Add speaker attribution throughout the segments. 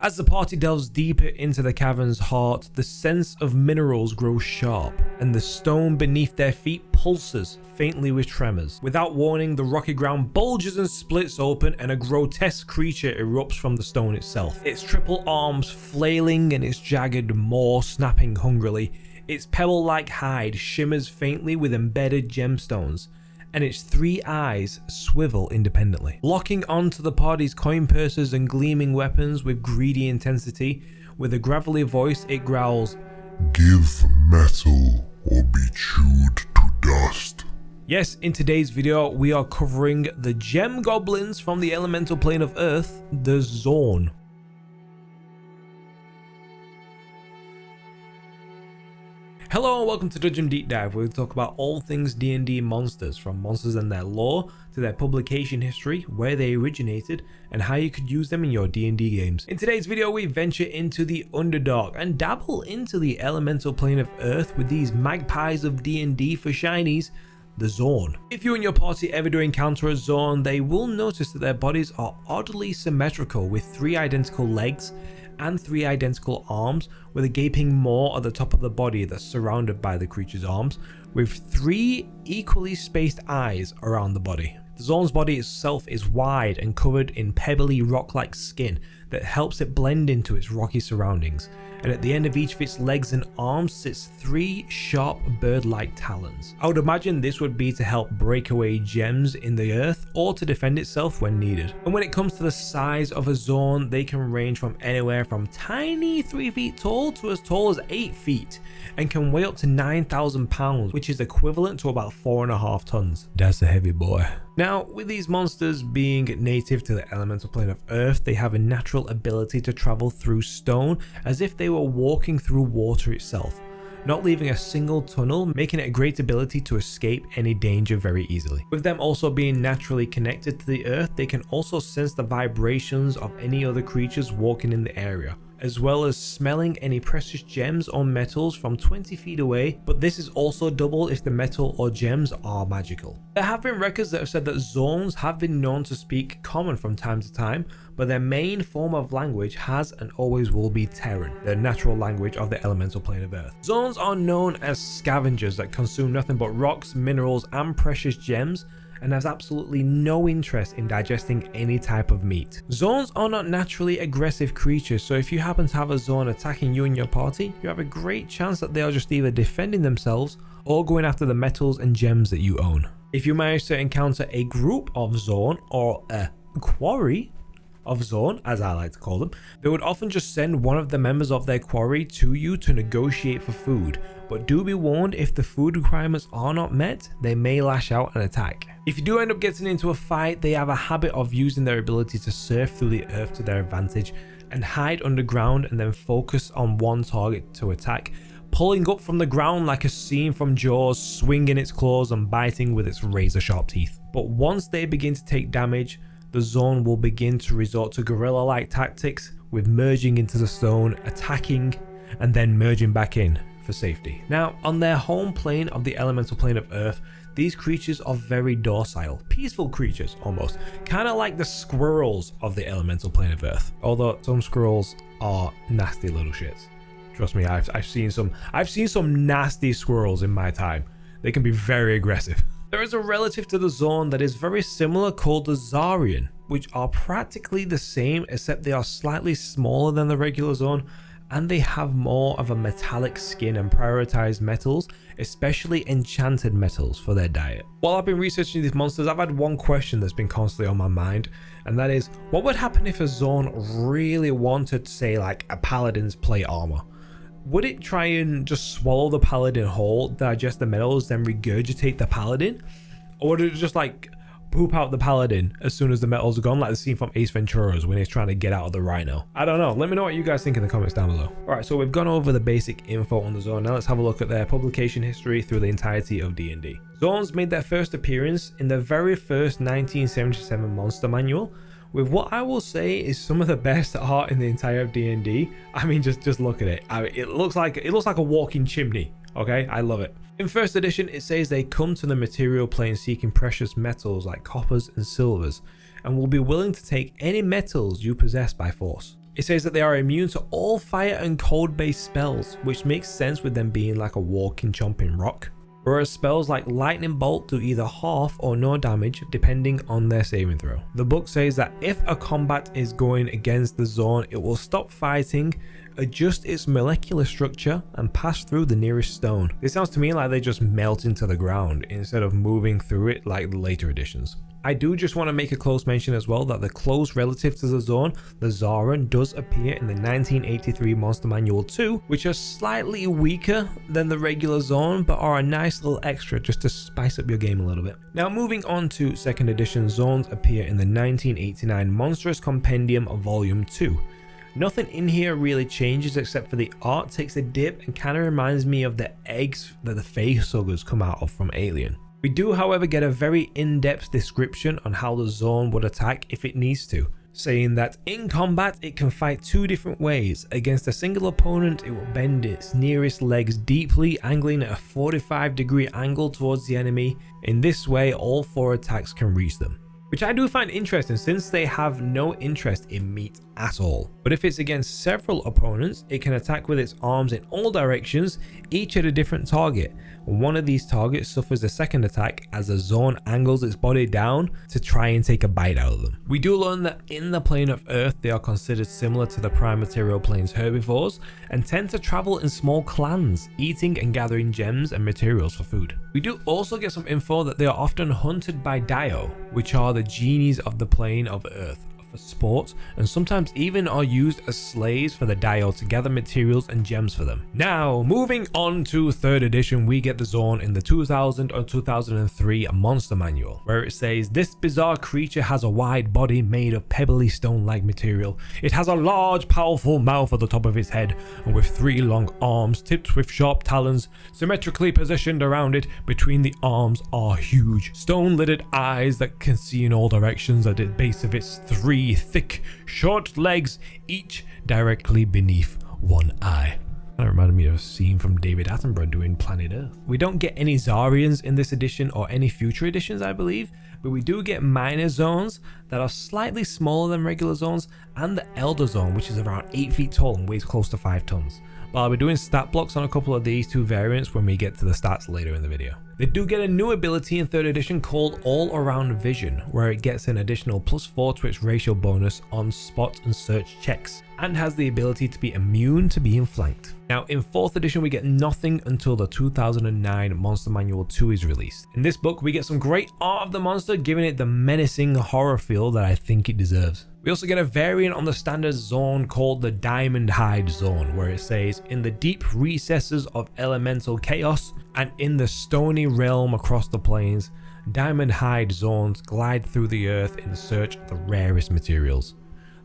Speaker 1: As the party delves deeper into the cavern's heart, the sense of minerals grows sharp, and the stone beneath their feet pulses faintly with tremors. Without warning, the rocky ground bulges and splits open, and a grotesque creature erupts from the stone itself. Its triple arms flailing and its jagged maw snapping hungrily. Its pebble-like hide shimmers faintly with embedded gemstones, and its 3 eyes swivel independently. Locking onto the party's coin purses and gleaming weapons with greedy intensity, with a gravelly voice it growls,
Speaker 2: "Give metal or be chewed to dust."
Speaker 1: Yes, in today's video we are covering the gem goblins from the elemental plane of Earth, the Xorn. Hello and welcome to Dungeon Deep Dive, where we talk about all things D&D monsters, from monsters and their lore to their publication history, where they originated, and how you could use them in your D&D games. In today's video we venture into the Underdark and dabble into the elemental plane of Earth with these magpies of D&D for shinies, the Xorn. If you and your party ever do encounter a Xorn, they will notice that their bodies are oddly symmetrical, with 3 identical legs and 3 identical arms, with a gaping maw at the top of the body that's surrounded by the creature's arms, with 3 equally spaced eyes around the body. The Xorn's body itself is wide and covered in pebbly rock-like skin that helps it blend into its rocky surroundings, and at the end of each of its legs and arms sits 3 sharp bird-like talons. I would imagine this would be to help break away gems in the earth or to defend itself when needed. And when it comes to the size of a Xorn, they can range from anywhere from tiny 3 feet tall to as tall as 8 feet, and can weigh up to 9,000 pounds, which is equivalent to about 4.5 tons. That's a heavy boy. Now, with these monsters being native to the elemental plane of Earth, they have a natural ability to travel through stone as if they were walking through water itself, not leaving a single tunnel, making it a great ability to escape any danger very easily. With them also being naturally connected to the earth, they can also sense the vibrations of any other creatures walking in the area, as well as smelling any precious gems or metals from 20 feet away, but this is also double if the metal or gems are magical. There have been records that have said that Xorns have been known to speak Common from time to time, but their main form of language has and always will be Terran, the natural language of the elemental plane of Earth. Xorns are known as scavengers that consume nothing but rocks, minerals, and precious gems, and has absolutely no interest in digesting any type of meat. Xorns are not naturally aggressive creatures, so if you happen to have a Xorn attacking you and your party, you have a great chance that they are just either defending themselves or going after the metals and gems that you own. If you manage to encounter a group of Xorn, or a quarry of Xorn, as I like to call them, they would often just send one of the members of their quarry to you to negotiate for food, but do be warned, if the food requirements are not met, they may lash out and attack. If you do end up getting into a fight, they have a habit of using their ability to surf through the earth to their advantage and hide underground and then focus on one target to attack, pulling up from the ground like a scene from Jaws, swinging its claws and biting with its razor-sharp teeth. But once they begin to take damage, the Xorn will begin to resort to guerrilla-like tactics, with merging into the stone, attacking, and then merging back in for safety. Now, on their home plane of the elemental plane of Earth, these creatures are very docile, peaceful creatures almost, kind of like the squirrels of the elemental plane of Earth. Although some squirrels are nasty little shits. Trust me, I've seen some nasty squirrels in my time. They can be very aggressive. There is a relative to the Xorn that is very similar called the Zarian, which are practically the same except they are slightly smaller than the regular Xorn, and they have more of a metallic skin and prioritize metals, especially enchanted metals, for their diet. While I've been researching these monsters, I've had one question that's been constantly on my mind, and that is, what would happen if a Xorn really wanted, say, like a paladin's plate armor? Would it try and just swallow the paladin whole, digest the metals, then regurgitate the paladin? Or would it just like poop out the paladin as soon as the metals are gone, like the scene from Ace Ventura's when he's trying to get out of the rhino? I don't know. Let me know what you guys think in the comments down below. Alright, so we've gone over the basic info on the Xorn. Now let's have a look at their publication history through the entirety of D&D. Xorns made their first appearance in the very first 1977 Monster Manual, with what I will say is some of the best art in the entire D&D. I mean, just look at it. It looks like a walking chimney. Okay, I love it. In first edition, it says they come to the material plane seeking precious metals like coppers and silvers, and will be willing to take any metals you possess by force. It says that they are immune to all fire and cold based spells, which makes sense with them being like a walking chomping rock. Whereas spells like Lightning Bolt do either half or no damage depending on their saving throw. The book says that if a combat is going against the Xorn, it will stop fighting, adjust its molecular structure, and pass through the nearest stone. This sounds to me like they just melt into the ground instead of moving through it like the later editions. I do just want to make a close mention as well that the close relative to the Xorn, the Xorn, does appear in the 1983 Monster Manual 2, which are slightly weaker than the regular Xorn, but are a nice little extra just to spice up your game a little bit. Now moving on to 2nd edition, Xorns appear in the 1989 Monstrous Compendium Volume 2. Nothing in here really changes except for the art takes a dip and kind of reminds me of the eggs that the facehuggers come out of from Alien. We do, however, get a very in-depth description on how the Xorn would attack if it needs to, saying that in combat it can fight 2 different ways. Against a single opponent, it will bend its nearest legs deeply, angling at a 45-degree angle towards the enemy. In this way, all 4 attacks can reach them, which I do find interesting since they have no interest in meat at all. But if it's against several opponents, it can attack with its arms in all directions, each at a different target. One of these targets suffers a second attack as the Xorn angles its body down to try and take a bite out of them. We do learn that in the plane of Earth, they are considered similar to the prime material plane's herbivores and tend to travel in small clans, eating and gathering gems and materials for food. We do also get some info that they are often hunted by Dio, which are the genies of the plane of Earth, for sport, and sometimes even are used as slaves for the Dio to gather materials and gems for them. Now, moving on to 3rd edition, we get the Xorn in the 2000 or 2003 Monster Manual, where it says, this bizarre creature has a wide body made of pebbly stone-like material. It has a large, powerful mouth at the top of its head, and with 3 long arms tipped with sharp talons, symmetrically positioned around it. Between the arms are huge, stone-lidded eyes that can see in all directions. At the base of its 3 thick, short legs, each directly beneath one eye. That reminded me of a scene from David Attenborough doing Planet Earth. We don't get any Xarians in this edition or any future editions, I believe, but we do get minor Xorns that are slightly smaller than regular Xorns, and the Elder Xorn, which is around 8 feet tall and weighs close to 5 tons. But I'll be doing stat blocks on a couple of these 2 variants when we get to the stats later in the video. They do get a new ability in 3rd edition called All Around Vision, where it gets an additional +4 to its ratio bonus on spot and search checks, and has the ability to be immune to being flanked. Now in 4th edition we get nothing until the 2009 Monster Manual 2 is released. In this book we get some great art of the monster, giving it the menacing horror feel that I think it deserves. We also get a variant on the standard Xorn called the Diamond Hide Xorn, where it says, in the deep recesses of elemental chaos and in the stony realm across the plains, Diamond Hide Xorns glide through the earth in search of the rarest materials.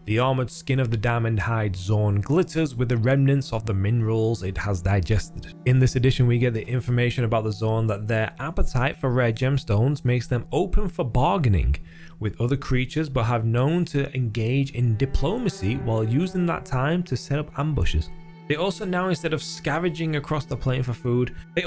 Speaker 1: The armored skin of the Diamond Hide Xorn glitters with the remnants of the minerals it has digested. In this edition we get the information about the Xorn that their appetite for rare gemstones makes them open for bargaining with other creatures, but have known to engage in diplomacy while using that time to set up ambushes. They also now, instead of scavenging across the plain for food, they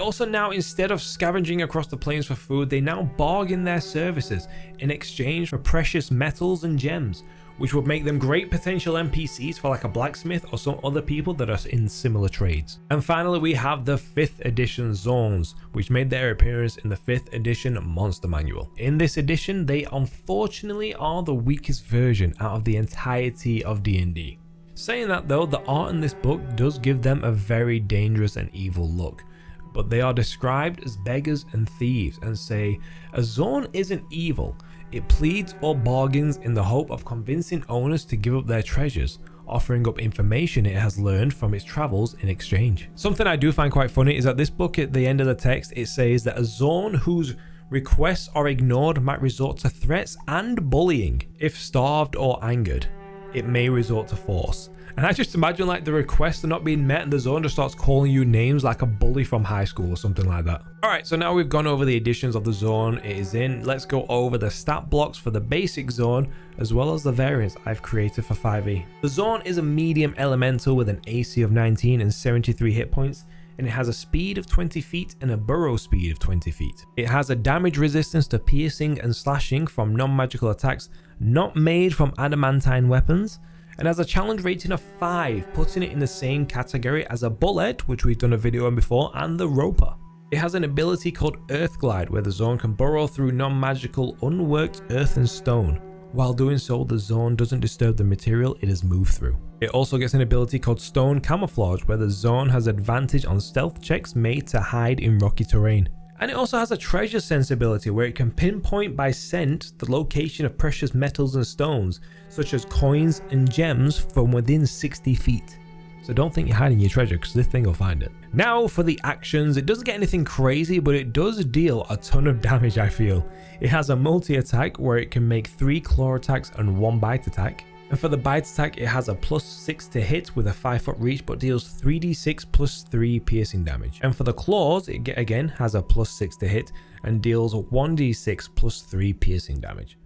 Speaker 1: now bargain their services in exchange for precious metals and gems, which would make them great potential NPCs for like a blacksmith or some other people that are in similar trades. And finally we have the 5th edition Xorns, which made their appearance in the 5th edition Monster Manual. In this edition they unfortunately are the weakest version out of the entirety of D&D. Saying that though, the art in this book does give them a very dangerous and evil look, but they are described as beggars and thieves and say, a Xorn isn't evil. It pleads or bargains in the hope of convincing owners to give up their treasures, offering up information it has learned from its travels in exchange. Something I do find quite funny is that this book, at the end of the text, it says that a Xorn whose requests are ignored might resort to threats and bullying. If starved or angered, it may resort to force. And I just imagine like the requests are not being met and the Xorn just starts calling you names like a bully from high school or something like that. Alright, so now we've gone over the editions of the Xorn it is in. Let's go over the stat blocks for the basic Xorn as well as the variants I've created for 5e. The Xorn is a medium elemental with an AC of 19 and 73 hit points, and it has a speed of 20 feet and a burrow speed of 20 feet. It has a damage resistance to piercing and slashing from non-magical attacks not made from adamantine weapons, and has a challenge rating of 5, putting it in the same category as a bullet, which we've done a video on before, and the roper. It has an ability called Earth Glide, where the Xorn can burrow through non-magical, unworked earth and stone. While doing so, the Xorn doesn't disturb the material it has moved through. It also gets an ability called Stone Camouflage, where the Xorn has advantage on stealth checks made to hide in rocky terrain. And it also has a treasure sense ability, where it can pinpoint by scent the location of precious metals and stones, such as coins and gems, from within 60 feet. So don't think you're hiding your treasure, because this thing will find it. Now for the actions, it doesn't get anything crazy, but it does deal a ton of damage, I feel. It has a multi-attack where it can make 3 claw attacks and 1 bite attack. And for the bite attack, it has a +6 to hit with a 5-foot reach, but deals 3d6 plus 3 piercing damage. And for the claws, it again has a +6 to hit and deals 1d6 plus 3 piercing damage.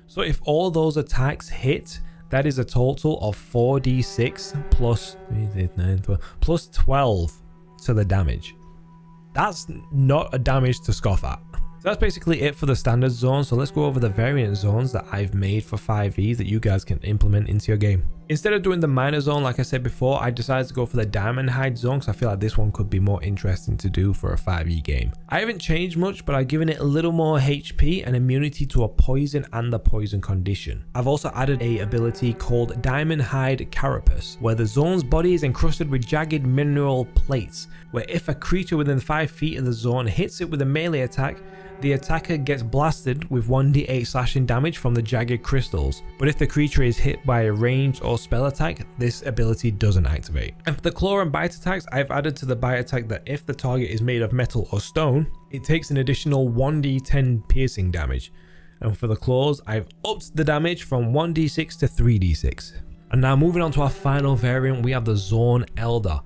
Speaker 1: So if all those attacks hit, that is a total of 4d6 plus 3, 8, 9, 12, plus 12 to the damage. That's not a damage to scoff at. So that's basically it for the standard Xorn. So let's go over the variant Xorns that I've made for 5e that you guys can implement into your game. Instead of doing the minor Xorn, like I said before, I decided to go for the Diamond Hide Xorn because I feel like this one could be more interesting to do for a 5e game. I haven't changed much, but I've given it a little more HP and immunity to a poison and a poison condition. I've also added a ability called Diamond Hide Carapace, where the Xorn's body is encrusted with jagged mineral plates, where if a creature within 5 feet of the Xorn hits it with a melee attack, the attacker gets blasted with 1d8 slashing damage from the jagged crystals, but if the creature is hit by a ranged or spell attack, this ability doesn't activate. And for the claw and bite attacks, I've added to the bite attack that if the target is made of metal or stone, it takes an additional 1d10 piercing damage. And for the claws, I've upped the damage from 1d6 to 3d6. And now moving on to our final variant, we have the Xorn Elder.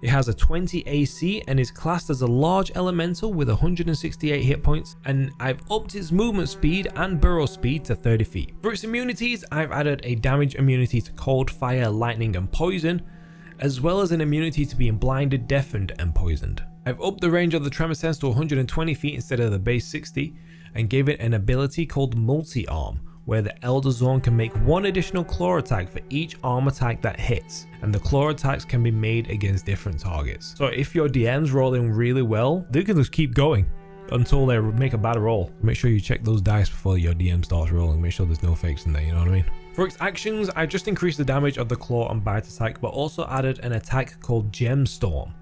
Speaker 1: It has a 20 AC and is classed as a large elemental with 168 hit points, and I've upped its movement speed and burrow speed to 30 feet. For its immunities, I've added a damage immunity to cold, fire, lightning and poison, as well as an immunity to being blinded, deafened and poisoned. I've upped the range of the tremor sense to 120 feet instead of the base 60 and gave it an ability called Multi-Arm, where the Elder Xorn can make 1 additional claw attack for each arm attack that hits, and the claw attacks can be made against different targets. So if your DM's rolling really well, they can just keep going until they make a bad roll. Make sure you check those dice before your DM starts rolling, make sure there's no fakes in there, you know what I mean? For its actions, I just increased the damage of the claw and bite attack, but also added an attack called Gemstorm,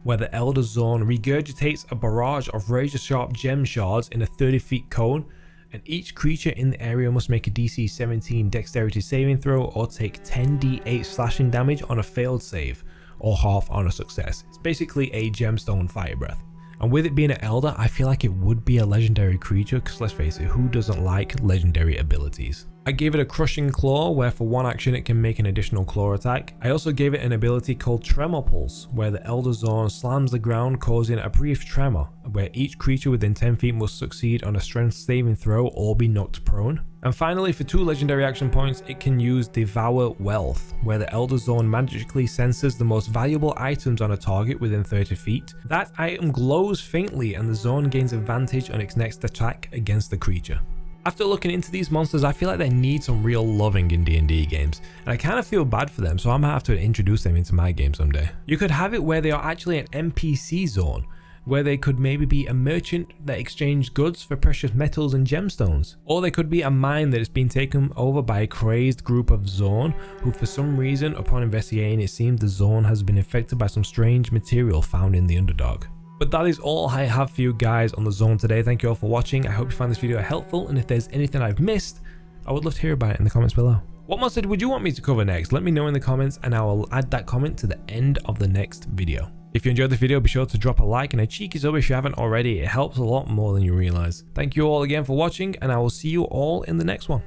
Speaker 1: where the Elder Xorn regurgitates a barrage of razor-sharp gem shards in a 30-feet cone, and each creature in the area must make a DC 17 dexterity saving throw or take 10d8 slashing damage on a failed save, or half on a success. It's basically a gemstone fire breath. And with it being an Elder, I feel like it would be a legendary creature, because let's face it, who doesn't like legendary abilities? I gave it a Crushing Claw, where for 1 action it can make an additional claw attack. I also gave it an ability called Tremor Pulse, where the Elder Xorn slams the ground causing a brief tremor, where each creature within 10 feet must succeed on a strength saving throw or be knocked prone. And finally, for 2 legendary action points, it can use Devour Wealth, where the Elder Xorn magically senses the most valuable items on a target within 30 feet. That item glows faintly and the Xorn gains advantage on its next attack against the creature. After looking into these monsters, I feel like they need some real loving in D&D games, and I kind of feel bad for them, so I might have to introduce them into my game someday. You could have it where they are actually an NPC Xorn, where they could maybe be a merchant that exchanged goods for precious metals and gemstones. Or they could be a mine that has been taken over by a crazed group of Xorn, who for some reason, upon investigating, it seems the Xorn has been infected by some strange material found in the Underdark. But that is all I have for you guys on the Xorn today. Thank you all for watching. I hope you found this video helpful, and if there's anything I've missed, I would love to hear about it in the comments below. What monster would you want me to cover next? Let me know in the comments and I will add that comment to the end of the next video. If you enjoyed the video, be sure to drop a like and a cheeky sub if you haven't already. It helps a lot more than you realize. Thank you all again for watching, and I will see you all in the next one.